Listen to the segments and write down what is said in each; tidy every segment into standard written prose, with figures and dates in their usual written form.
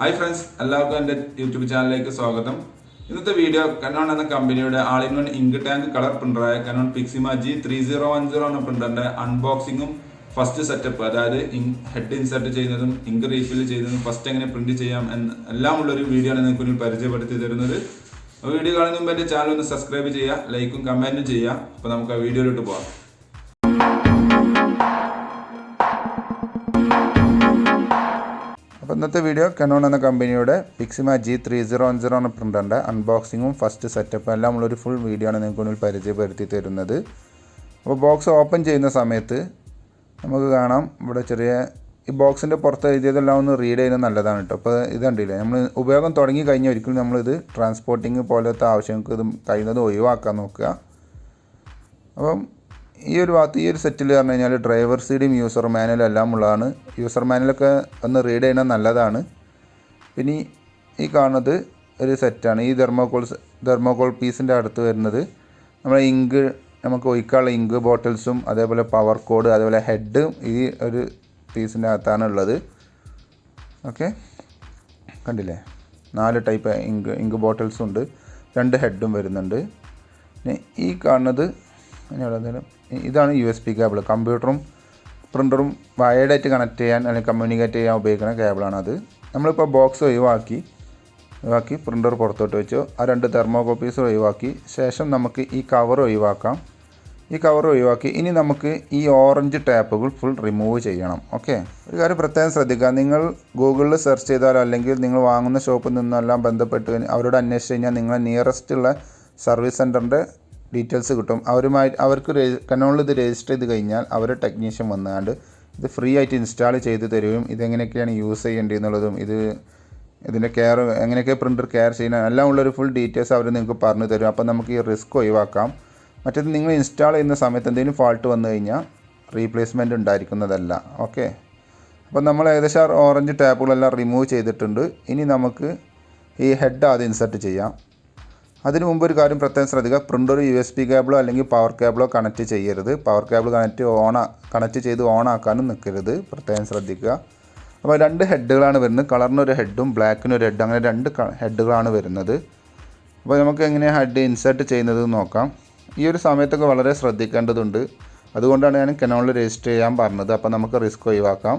Hi friends, എല്ലാവർക്കും എൻ്റെ YouTube ചാനലിലേക്ക് സ്വാഗതം. ഇന്നത്തെ വീഡിയോ Canon എന്ന കമ്പനിയുടെ all-in-one ഇങ്ക് ടാങ്ക് കളർ പ്രിന്ററായ Canon PIXMA G3010 എന്ന പ്രിന്ററിന്റെ അൺബോക്സിംഗും ഫസ്റ്റ് സെറ്റപ്പ്, അതായത് ഹെഡ് ഇൻസർട്ട് ചെയ്യുന്നതും ഇങ്ക് റീഫിൽ ചെയ്യുന്നതും ഫസ്റ്റ് എങ്ങനെ പ്രിന്റ് ചെയ്യാം എല്ലാം ഉള്ളൊരു വീഡിയോ ആണ് നിങ്ങൾക്ക് മുന്നിൽ പരിചയപ്പെടുത്തി തരുന്നത്. വീഡിയോ കാണുന്നതിന് മുമ്പ് എൻ്റെ ചാനൽ ഒന്ന് സബ്സ്ക്രൈബ് ചെയ്യുക, ലൈക്കും കമൻറ്റും ചെയ്യുക. അപ്പോൾ നമുക്ക് ആ വീഡിയോയിലോട്ട് പോകാം. അപ്പോൾ ഇന്നത്തെ വീഡിയോ Canon എന്ന കമ്പനിയുടെ PIXMA G3010 എന്ന പ്രിൻ്ററിൻ്റെ അൺബോക്സിങ്ങും ഫസ്റ്റ് സെറ്റപ്പും എല്ലാം ഉള്ളൊരു ഫുൾ വീഡിയോ ആണ് നിങ്ങൾക്ക് മുന്നിൽ പരിചയപ്പെടുത്തി തരുന്നത്. അപ്പോൾ ബോക്സ് ഓപ്പൺ ചെയ്യുന്ന സമയത്ത് നമുക്ക് കാണാം, ഇവിടെ ചെറിയ ഈ ബോക്സിൻ്റെ പുറത്ത് എഴുതിയതെല്ലാം ഒന്ന് റീഡ് ചെയ്യുന്നത് നല്ലതാണ് കേട്ടോ. അപ്പോൾ ഇത് കണ്ടില്ലേ, നമ്മൾ ഉപയോഗം തുടങ്ങി കഴിഞ്ഞാൽ ഒരിക്കലും നമ്മളിത് ട്രാൻസ്പോർട്ടിങ് പോലത്തെ ആവശ്യങ്ങൾക്ക് ഇത് കഴിയുന്നത് ഒഴിവാക്കാൻ നോക്കുക. അപ്പം ഈ ഒരു ഭാഗത്ത് ഈ ഒരു സെറ്റിൽ പറഞ്ഞു കഴിഞ്ഞാൽ ഡ്രൈവർ സീഡും യൂസർ മാനുവലും എല്ലാം ഉള്ളതാണ്. യൂസർ മാനുവലൊക്കെ ഒന്ന് റീഡ് ചെയ്യുന്നത് നല്ലതാണ്. പിന്നെ ഈ കാണുന്നത് ഒരു സെറ്റാണ്. ഈ തെർമോകോൾ പീസിൻ്റെ അടുത്ത് വരുന്നത് നമ്മളെ ഇങ്ക്, നമുക്ക് ഒഴിക്കാനുള്ള ഇങ്ക് ബോട്ടിൽസും അതേപോലെ പവർ കോഡ് അതേപോലെ ഹെഡും ഈ ഒരു പീസിൻ്റെ അകത്താണ് ഉള്ളത്. ഓക്കെ, കണ്ടില്ലേ, 4 ടൈപ്പ് ഇങ്ക് ബോട്ടിൽസും ഉണ്ട്, 2 ഹെഡും വരുന്നുണ്ട്. പിന്നെ ഈ കാണുന്നത് ഇതാണ് USB കേബിൾ. കമ്പ്യൂട്ടറും പ്രിൻ്ററും വയർഡായിട്ട് കണക്ട് ചെയ്യാൻ അല്ലെങ്കിൽ കമ്മ്യൂണിക്കേറ്റ് ചെയ്യാൻ ഉപയോഗിക്കുന്ന കേബിളാണ് അത്. നമ്മളിപ്പോൾ ബോക്സ് ഒഴിവാക്കി പ്രിൻ്റർ പുറത്തോട്ട് വെച്ചു. ആ 2 തെർമോകോൾ പീസ് ഒഴിവാക്കി ശേഷം നമുക്ക് ഈ കവർ ഒഴിവാക്കാം. ഈ കവർ ഒഴിവാക്കി ഇനി നമുക്ക് ഈ ഓറഞ്ച് ടാപ്പുകൾ ഫുൾ റിമൂവ് ചെയ്യണം. ഓക്കെ, ഒരു കാര്യം പ്രത്യേകം ശ്രദ്ധിക്കുക, നിങ്ങൾ ഗൂഗിളിൽ സെർച്ച് ചെയ്താലോ അല്ലെങ്കിൽ നിങ്ങൾ വാങ്ങുന്ന ഷോപ്പിൽ നിന്നെല്ലാം ബന്ധപ്പെട്ട് അവരോട് അന്വേഷിച്ച് കഴിഞ്ഞാൽ നിങ്ങളെ നിയറസ്റ്റുള്ള സർവീസ് സെൻറ്ററിൻ്റെ ഡീറ്റെയിൽസ് കിട്ടും. അവർക്ക് Canonൽ ഇത് രജിസ്റ്റർ ചെയ്ത് കഴിഞ്ഞാൽ അവർ ടെക്നീഷ്യൻ വന്നുകൊണ്ട് ഇത് ഫ്രീ ആയിട്ട് ഇൻസ്റ്റാൾ ചെയ്ത് തരുകയും ഇതെങ്ങനെയൊക്കെയാണ് യൂസ് ചെയ്യേണ്ടതെന്നുള്ളതും ഇതിൻ്റെ കെയർ എങ്ങനെയൊക്കെ പ്രിൻ്റർ കെയർ ചെയ്യണം എല്ലാം ഉള്ളൊരു ഫുൾ ഡീറ്റെയിൽസ് അവർ നിങ്ങൾക്ക് പറഞ്ഞു തരും. അപ്പോൾ നമുക്ക് ഈ റിസ്ക് ഒഴിവാക്കാം. മറ്റേത് നിങ്ങൾ ഇൻസ്റ്റാൾ ചെയ്യുന്ന സമയത്ത് എന്തെങ്കിലും ഫാൾട്ട് വന്നു കഴിഞ്ഞാൽ റീപ്ലേസ്മെൻറ്റ് ഉണ്ടായിരിക്കുന്നതല്ല. ഓക്കെ, അപ്പോൾ നമ്മൾ ഏകദേശം ഓറഞ്ച് ടാപ്പുകളെല്ലാം റിമൂവ് ചെയ്തിട്ടുണ്ട്. ഇനി നമുക്ക് ഈ ഹെഡ് ആദ്യം ഇൻസർട്ട് ചെയ്യാം. അതിന് മുമ്പ് ഒരു കാര്യം പ്രത്യേകം ശ്രദ്ധിക്കുക, പ്രിൻ്റർ USB കേബിളോ അല്ലെങ്കിൽ പവർ കേബിളോ കണക്റ്റ് ചെയ്യരുത്. പവർ കേബിൾ കണക്റ്റ് ചെയ്ത് ഓൺ ആക്കാനും നിൽക്കരുത്, പ്രത്യേകം ശ്രദ്ധിക്കുക. അപ്പോൾ 2 ഹെഡുകളാണ് വരുന്നത്, കളറിനൊരു ഹെഡും ബ്ലാക്കിനൊരു ഹെഡ്, അങ്ങനെ 2 ഹെഡുകളാണ് വരുന്നത്. അപ്പോൾ നമുക്ക് എങ്ങനെയാണ് ഹെഡ് ഇൻസർട്ട് ചെയ്യുന്നത് നോക്കാം. ഈ ഒരു സമയത്തൊക്കെ വളരെ ശ്രദ്ധിക്കേണ്ടതുണ്ട്, അതുകൊണ്ടാണ് ഞാൻ Canonൽ രജിസ്റ്റർ ചെയ്യാൻ പറഞ്ഞത്. അപ്പോൾ നമുക്ക് റിസ്ക് ഒഴിവാക്കാം.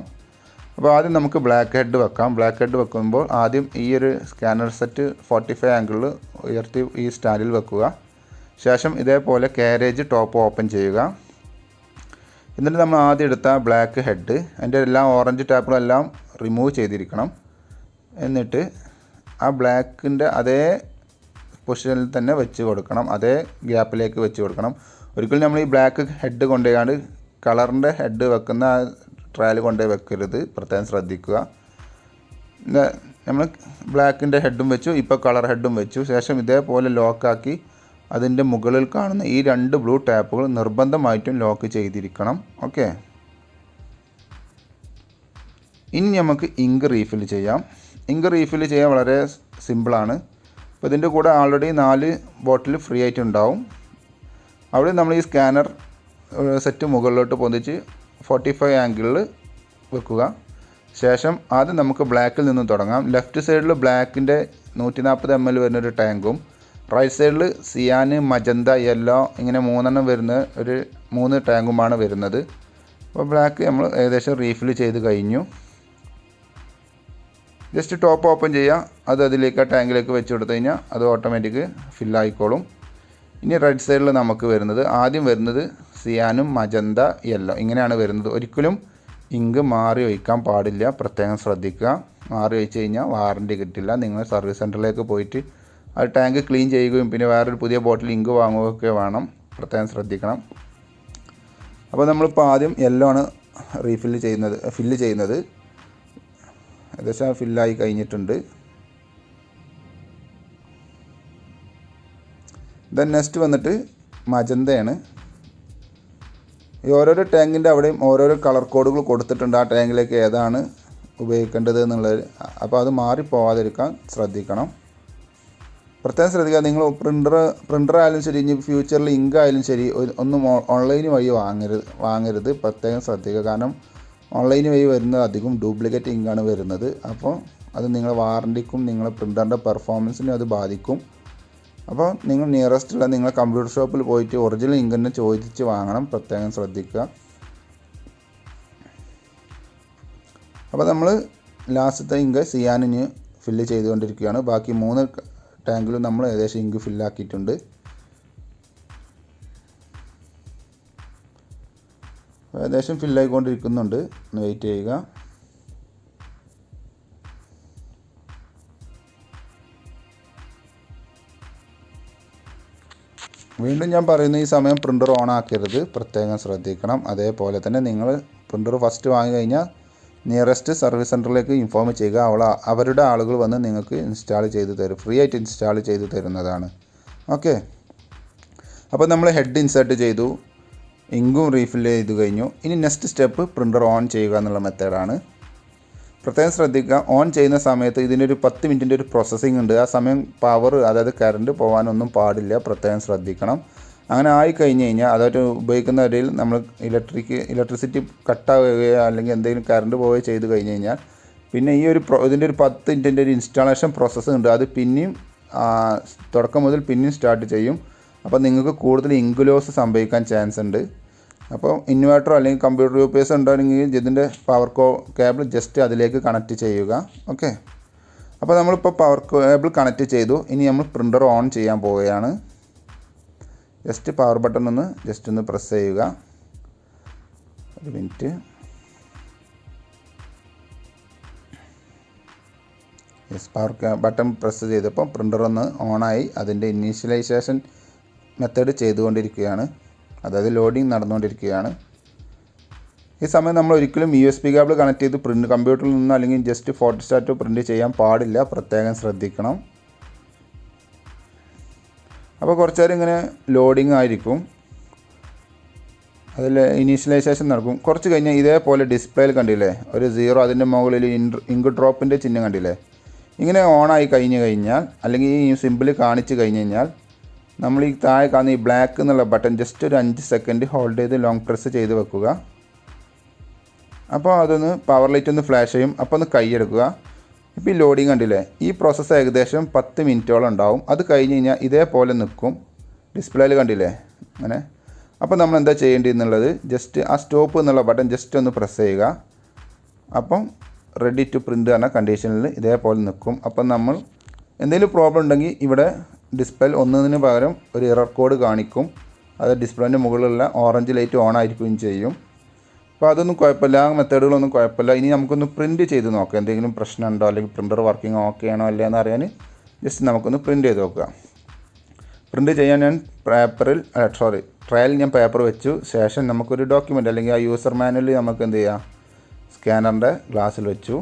അപ്പോൾ ആദ്യം നമുക്ക് ബ്ലാക്ക് ഹെഡ് വെക്കാം. ബ്ലാക്ക് ഹെഡ് വെക്കുമ്പോൾ ആദ്യം ഈ ഒരു സ്കാനർ സെറ്റ് 45 ആംഗിളിൽ ഉയർത്തി ഈ സ്റ്റാൻഡിൽ വെക്കുക. ശേഷം ഇതേപോലെ കാരേജ് ടോപ്പ് ഓപ്പൺ ചെയ്യുക. എന്നിട്ട് നമ്മൾ ആദ്യം എടുത്ത ബ്ലാക്ക് ഹെഡ് അതിൻ്റെ എല്ലാം ഓറഞ്ച് ടാപ്പുകളെല്ലാം റിമൂവ് ചെയ്തിരിക്കണം. എന്നിട്ട് ആ ബ്ലാക്കിൻ്റെ അതേ പൊസിഷനിൽ തന്നെ വെച്ച് കൊടുക്കണം, അതേ ഗ്യാപ്പിലേക്ക് വെച്ച് കൊടുക്കണം. ഒരിക്കലും നമ്മൾ ഈ ബ്ലാക്ക് ഹെഡ് കൊണ്ടുപോയാണ്ട് കളറിൻ്റെ ഹെഡ് വെക്കുന്ന ട്രയൽ കൊണ്ടുപോയി വെക്കരുത്, പ്രത്യേകം ശ്രദ്ധിക്കുക. നമ്മൾ ബ്ലാക്കിൻ്റെ ഹെഡും വെച്ചു, ഇപ്പോൾ കളർ ഹെഡും വെച്ചു. ശേഷം ഇതേപോലെ ലോക്കാക്കി അതിൻ്റെ മുകളിൽ കാണുന്ന ഈ 2 ബ്ലൂ ടാപ്പുകൾ നിർബന്ധമായിട്ടും ലോക്ക് ചെയ്തിരിക്കണം. ഓക്കെ, ഇനി നമുക്ക് ഇങ്ക് റീഫിൽ ചെയ്യാം. ഇങ്ക് റീഫിൽ ചെയ്യാൻ വളരെ സിമ്പിളാണ്. അപ്പോൾ ഇതിൻ്റെ കൂടെ ആൾറെഡി 4 ബോട്ടിൽ ഫ്രീ ആയിട്ട് ഉണ്ടാവും. അവിടെ നമ്മൾ ഈ സ്കാനർ സെറ്റ് മുകളിലോട്ട് പൊന്തിച്ച് 45 ആംഗിളിൽ വെക്കുക. ശേഷം ആദ്യം നമുക്ക് ബ്ലാക്കിൽ നിന്ന് തുടങ്ങാം. ലെഫ്റ്റ് സൈഡിൽ ബ്ലാക്കിൻ്റെ 140 ml വരുന്നൊരു ടാങ്കും റൈറ്റ് സൈഡിൽ സിയാൻ, മജന്ത, യെല്ലോ ഇങ്ങനെ 3 വരുന്ന ഒരു 3 ടാങ്കുമാണ് വരുന്നത്. അപ്പോൾ ബ്ലാക്ക് നമ്മൾ ഏകദേശം റീഫിൽ ചെയ്ത് കഴിഞ്ഞു. ജസ്റ്റ് ടോപ്പ് ഓപ്പൺ ചെയ്യുക, അത് അതിലേക്ക് ആ ടാങ്കിലേക്ക് വെച്ച് കൊടുത്തു കഴിഞ്ഞാൽ അത് ഓട്ടോമാറ്റിക് ഫില്ലായിക്കോളും. ഇനി റൈറ്റ് സൈഡിൽ നമുക്ക് വരുന്നത് ആദ്യം വരുന്നത് സിയാനും മജന്ത, യെല്ലോ ഇങ്ങനെയാണ് വരുന്നത്. ഒരിക്കലും ഇങ്ക് മാറി ഒഴിക്കാൻ പാടില്ല, പ്രത്യേകം ശ്രദ്ധിക്കുക. മാറി ഒഴിച്ച് കഴിഞ്ഞാൽ വാറൻറ്റി കിട്ടില്ല. നിങ്ങൾ സർവീസ് സെൻറ്ററിലേക്ക് പോയിട്ട് ആ ടാങ്ക് ക്ലീൻ ചെയ്യുകയും പിന്നെ വേറൊരു പുതിയ ബോട്ടിൽ ഇങ്ക് വാങ്ങുകയൊക്കെ വേണം, പ്രത്യേകം ശ്രദ്ധിക്കണം. അപ്പോൾ നമ്മളിപ്പോൾ ആദ്യം യെല്ലോ ആണ് ഫില്ല് ചെയ്യുന്നത്. ഏകദേശം ഫില്ലായി കഴിഞ്ഞിട്ടുണ്ട്. ദെൻ നെക്സ്റ്റ് വന്നിട്ട് മജന്തയാണ്. ഈ ഓരോരോ ടാങ്കിൻ്റെ അവിടെയും ഓരോരോ കളർ കോഡുകൾ കൊടുത്തിട്ടുണ്ട്, ആ ടാങ്കിലേക്ക് ഏതാണ് ഉപയോഗിക്കേണ്ടത് എന്നുള്ളത്. അപ്പോൾ അത് മാറിപ്പോവാതിരിക്കാൻ ശ്രദ്ധിക്കണം, പ്രത്യേകം ശ്രദ്ധിക്കുക. നിങ്ങൾ പ്രിൻ്റർ ആയാലും ശരി, ഇനി ഫ്യൂച്ചറിൽ ഇങ്ക് ആയാലും ശരി, ഒന്നും ഓൺലൈൻ വഴി വാങ്ങരുത്, പ്രത്യേകം ശ്രദ്ധിക്കുക. കാരണം ഓൺലൈൻ വഴി വരുന്നത് അധികം ഡ്യൂപ്ലിക്കേറ്റ് ഇങ്കാണ് വരുന്നത്. അപ്പോൾ അത് നിങ്ങളുടെ വാറണ്ടിക്കും നിങ്ങളുടെ പ്രിൻ്ററിൻ്റെ പെർഫോമൻസിനും അത് ബാധിക്കും. അപ്പോൾ നിങ്ങൾ നിയറസ്റ്റുള്ള നിങ്ങളുടെ കമ്പ്യൂട്ടർ ഷോപ്പിൽ പോയിട്ട് ഒറിജിനൽ ഇങ്ക് തന്നെ ചോദിച്ച് വാങ്ങണം, പ്രത്യേകം ശ്രദ്ധിക്കുക. അപ്പോൾ നമ്മൾ ലാസ്റ്റത്തെ ഇങ്ക് സിയാനിന് ഫില്ല് ചെയ്തുകൊണ്ടിരിക്കുകയാണ്. ബാക്കി 3 ടാങ്കിലും നമ്മൾ ഏകദേശം ഇങ്ക് ഫില്ലാക്കിയിട്ടുണ്ട്. ഏകദേശം ഫില്ലായിക്കൊണ്ടിരിക്കുന്നുണ്ട്, ഒന്ന് വെയിറ്റ് ചെയ്യുക. വീണ്ടും ഞാൻ പറയുന്നു, ഈ സമയം പ്രിൻ്റർ ഓൺ ആക്കരുത്, പ്രത്യേകം ശ്രദ്ധിക്കണം. അതേപോലെ തന്നെ നിങ്ങൾ പ്രിൻ്റർ ഫസ്റ്റ് വാങ്ങി കഴിഞ്ഞാൽ നിയറസ്റ്റ് സർവീസ് സെൻറ്ററിലേക്ക് ഇൻഫോം ചെയ്യുക. അവരുടെ ആളുകൾ വന്ന് നിങ്ങൾക്ക് ഇൻസ്റ്റാൾ ചെയ്ത് തരും, ഫ്രീ ആയിട്ട് ഇൻസ്റ്റാൾ ചെയ്ത് തരുന്നതാണ്. ഓക്കെ, അപ്പോൾ നമ്മൾ ഹെഡ് ഇൻസേർട്ട് ചെയ്തു, ഇങ്കും റീഫിൽ ചെയ്ത് കഴിഞ്ഞു. ഇനി നെക്സ്റ്റ് സ്റ്റെപ്പ് പ്രിൻ്റർ ഓൺ ചെയ്യുക എന്നുള്ള മെത്തേഡാണ്. പ്രത്യേകം ശ്രദ്ധിക്കുക, ഓൺ ചെയ്യുന്ന സമയത്ത് ഇതിനൊരു 10 മിനിറ്റിൻ്റെ ഒരു പ്രോസസ്സിംഗ് ഉണ്ട്. ആ സമയം പവർ, അതായത് കറണ്ട് പോകാനൊന്നും പാടില്ല, പ്രത്യേകം ശ്രദ്ധിക്കണം. അങ്ങനെ ആയിക്കഴിഞ്ഞ് കഴിഞ്ഞാൽ അതായത് ഉപയോഗിക്കുന്ന ഇടയിൽ നമ്മൾ ഇലക്ട്രിസിറ്റി കട്ടാവുകയോ അല്ലെങ്കിൽ എന്തെങ്കിലും കറണ്ട് പോവുകയോ ചെയ്ത് കഴിഞ്ഞ് കഴിഞ്ഞാൽ പിന്നെ ഈ ഒരു ഇതിൻ്റെ ഒരു 10 മിനിറ്റിൻ്റെ ഒരു ഇൻസ്റ്റാളേഷൻ പ്രോസസ്സ് ഉണ്ട്. അത് പിന്നെയും തുടക്കം മുതൽ പിന്നെയും സ്റ്റാർട്ട് ചെയ്യും. അപ്പോൾ നിങ്ങൾക്ക് കൂടുതൽ ഇങ്ക് ലോസ് സംഭവിക്കാൻ ചാൻസ് ഉണ്ട്. അപ്പോൾ ഇൻവേർട്ടറോ അല്ലെങ്കിൽ കമ്പ്യൂട്ടർ UPS ഉണ്ടെങ്കിൽ ഇതിൻ്റെ പവർ കേബിൾ ജസ്റ്റ് അതിലേക്ക് കണക്റ്റ് ചെയ്യുക. ഓക്കെ, അപ്പോൾ നമ്മളിപ്പോൾ പവർ കേബിൾ കണക്റ്റ് ചെയ്തു. ഇനി നമ്മൾ പ്രിൻ്റർ ഓൺ ചെയ്യാൻ പോവുകയാണ്. ജസ്റ്റ് പവർ ബട്ടൺ ഒന്ന് പ്രസ് ചെയ്യുക. ഒരു minute. Yes, power button press ചെയ്തപ്പോൾ പ്രിൻ്റർ ഒന്ന് ഓണായി. അതിൻ്റെ ഇനീഷ്യലൈസേഷൻ മെത്തേഡ് ചെയ്തുകൊണ്ടിരിക്കുകയാണ്, അതായത് ലോഡിങ് നടന്നുകൊണ്ടിരിക്കുകയാണ്. ഈ സമയം നമ്മൾ ഒരിക്കലും USB കേബിൾ കണക്ട് ചെയ്ത് കമ്പ്യൂട്ടറിൽ നിന്ന് അല്ലെങ്കിൽ ജസ്റ്റ് ഫോട്ടോസ്റ്റാറ്റോ പ്രിൻ്റ് ചെയ്യാൻ പാടില്ല, പ്രത്യേകം ശ്രദ്ധിക്കണം. അപ്പോൾ കുറച്ച് നേരം ഇങ്ങനെ ലോഡിങ് ആയിരിക്കും, അതിൽ ഇനീഷ്യലൈസേഷൻ നടക്കും. കുറച്ച് കഴിഞ്ഞാൽ ഇതേപോലെ ഡിസ്പ്ലേയിൽ കണ്ടില്ലേ ഒരു 0, അതിൻ്റെ മുകളിൽ ഇങ്ക് ഡ്രോപ്പിൻ്റെ ചിഹ്നം കണ്ടില്ലേ. ഇങ്ങനെ ഓണായി കഴിഞ്ഞാൽ അല്ലെങ്കിൽ ഈ സിമ്പിൾ കാണിച്ച് കഴിഞ്ഞ് കഴിഞ്ഞാൽ നമ്മൾ ഈ താഴെ കാണുന്ന ഈ ബ്ലാക്ക് എന്നുള്ള ബട്ടൺ ജസ്റ്റ് ഒരു 5 സെക്കൻഡ് ഹോൾഡ് ചെയ്ത് ലോങ് പ്രസ് ചെയ്ത് വെക്കുക. അപ്പോൾ അതൊന്ന് പവർ ലൈറ്റ് ഒന്ന് ഫ്ലാഷ് ചെയ്യും. അപ്പോൾ ഒന്ന് കൈയെടുക്കുക. ഇപ്പോൾ ഈ ലോഡിങ് കണ്ടില്ലേ, ഈ പ്രോസസ്സ് ഏകദേശം 10 മിനിറ്റോളം ഉണ്ടാവും. അത് കഴിഞ്ഞ് കഴിഞ്ഞാൽ ഇതേപോലെ നിൽക്കും, ഡിസ്പ്ലേയിൽ കണ്ടില്ലേ അങ്ങനെ. അപ്പോൾ നമ്മൾ എന്താ ചെയ്യേണ്ടതെന്നുള്ളത്, ജസ്റ്റ് ആ സ്റ്റോപ്പ് എന്നുള്ള ബട്ടൺ ജസ്റ്റ് ഒന്ന് പ്രസ് ചെയ്യുക. അപ്പം റെഡി ടു പ്രിൻ്റ് എന്ന കണ്ടീഷനിൽ ഇതേപോലെ നിൽക്കും. അപ്പം നമ്മൾ എന്തെങ്കിലും പ്രോബ്ലം ഉണ്ടെങ്കിൽ ഇവിടെ ഡിസ്പ്ലേയിൽ ഒന്നതിന് പകരം ഒരു എറർ കോഡ് കാണിക്കും. അത് ഡിസ്പ്ലേൻ്റെ മുകളിലുള്ള ഓറഞ്ച് ലൈറ്റ് ഓൺ ആയിരിക്കുകയും ചെയ്യും. അപ്പോൾ അതൊന്നും കുഴപ്പമില്ല, ആ മെത്തേഡുകളൊന്നും കുഴപ്പമില്ല. ഇനി നമുക്കൊന്ന് പ്രിൻറ്റ് ചെയ്ത് നോക്കാം, എന്തെങ്കിലും പ്രശ്നമുണ്ടോ അല്ലെങ്കിൽ പ്രിൻ്റർ വർക്കിംഗ് ഓക്കെ ആണോ അല്ലേ എന്ന് അറിയാൻ ജസ്റ്റ് നമുക്കൊന്ന് പ്രിൻറ്റ് ചെയ്ത് നോക്കുക. പ്രിൻറ്റ് ചെയ്യാൻ ഞാൻ ട്രയൽ ഞാൻ പേപ്പർ വെച്ചു. ശേഷം നമുക്കൊരു ഡോക്യുമെൻ്റ് അല്ലെങ്കിൽ ആ യൂസർ മാനുവൽ നമുക്ക് എന്ത് ചെയ്യാം, സ്കാനറിൻ്റെ ഗ്ലാസ്സിൽ വെച്ചു.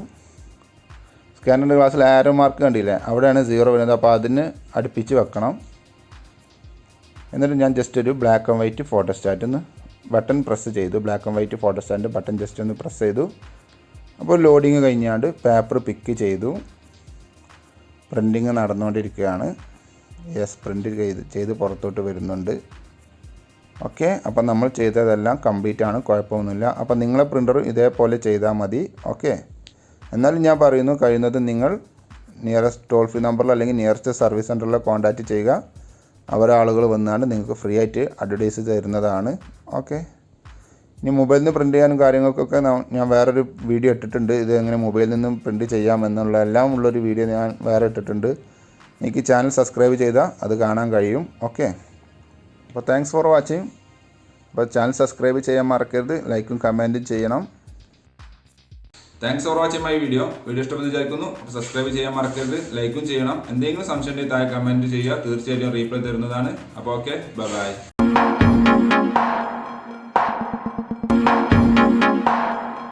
സ്കാനറിൻ്റെ ഗ്ലാസ്സിൽ ആരോ മാർക്ക് കണ്ടില്ലേ, അവിടെയാണ് 0 വരുന്നത്. അപ്പോൾ അതിന് അടുപ്പിച്ച് വെക്കണം. എന്നിട്ട് ഞാൻ ജസ്റ്റ് ഒരു black and white photostat button press ചെയ്തു. ബ്ലാക്ക് ആൻഡ് വൈറ്റ് ഫോട്ടോസ്റ്റാറ്റിൻ്റെ ബട്ടൺ ജസ്റ്റ് ഒന്ന് പ്രസ് ചെയ്തു. അപ്പോൾ ലോഡിങ് കഴിഞ്ഞാണ്ട് പേപ്പർ പിക്ക് ചെയ്തു. പ്രിൻറ്റിങ് നടന്നുകൊണ്ടിരിക്കുകയാണ്. യെസ്, പ്രിൻറ്റ് ചെയ്ത് പുറത്തോട്ട് വരുന്നുണ്ട്. ഓക്കെ, അപ്പം നമ്മൾ ചെയ്തതെല്ലാം കംപ്ലീറ്റ് ആണ്, കുഴപ്പമൊന്നുമില്ല. അപ്പം നിങ്ങളെ പ്രിൻ്റർ ഇതേപോലെ ചെയ്താൽ മതി. ഓക്കെ, എന്നാലും ഞാൻ പറയുന്നു, കഴിയുന്നത് നിങ്ങൾ നിയറസ്റ്റ് ടോൾ ഫ്രീ നമ്പറിൽ അല്ലെങ്കിൽ നിയറസ്റ്റ് സർവീസ് സെൻറ്ററിൽ കോൺടാക്റ്റ് ചെയ്യുക. ആളുകൾ വന്നാണ്ട് നിങ്ങൾക്ക് ഫ്രീ ആയിട്ട് അഡ്വർടൈസ് തരുന്നതാണ്. ഓക്കെ, ഇനി മൊബൈലിൽ നിന്ന് പ്രിൻറ്റ് ചെയ്യാനും കാര്യങ്ങൾക്കൊക്കെ ഞാൻ വേറൊരു വീഡിയോ ഇട്ടിട്ടുണ്ട്. ഇത് എങ്ങനെ മൊബൈലിൽ നിന്നും പ്രിൻറ്റ് ചെയ്യാമെന്നുള്ള എല്ലാം ഉള്ളൊരു വീഡിയോ ഞാൻ വേറെ ഇട്ടിട്ടുണ്ട്. എനിക്ക് ചാനൽ സബ്സ്ക്രൈബ് ചെയ്താൽ അത് കാണാൻ കഴിയും. ഓക്കെ, അപ്പോൾ താങ്ക്സ് ഫോർ വാച്ചിങ്. അപ്പോൾ ചാനൽ സബ്സ്ക്രൈബ് ചെയ്യാൻ മറക്കരുത്, ലൈക്കും കമൻറ്റും ചെയ്യണം. Thanks for watching my video ഇഷ്ടപ്പെട്ട് വിചാരിക്കുന്നു. അപ്പോൾ സബ്സ്ക്രൈബ് ചെയ്യാൻ മറക്കരുത്, ലൈക്കും ചെയ്യണം. എന്തെങ്കിലും സംശയം ഉണ്ടെങ്കിൽ താഴെ കമൻറ്റ് ചെയ്യുക, തീർച്ചയായിട്ടും റീപ്ലൈ തരുന്നതാണ്. അപ്പോൾ ഓക്കെ, ബൈ.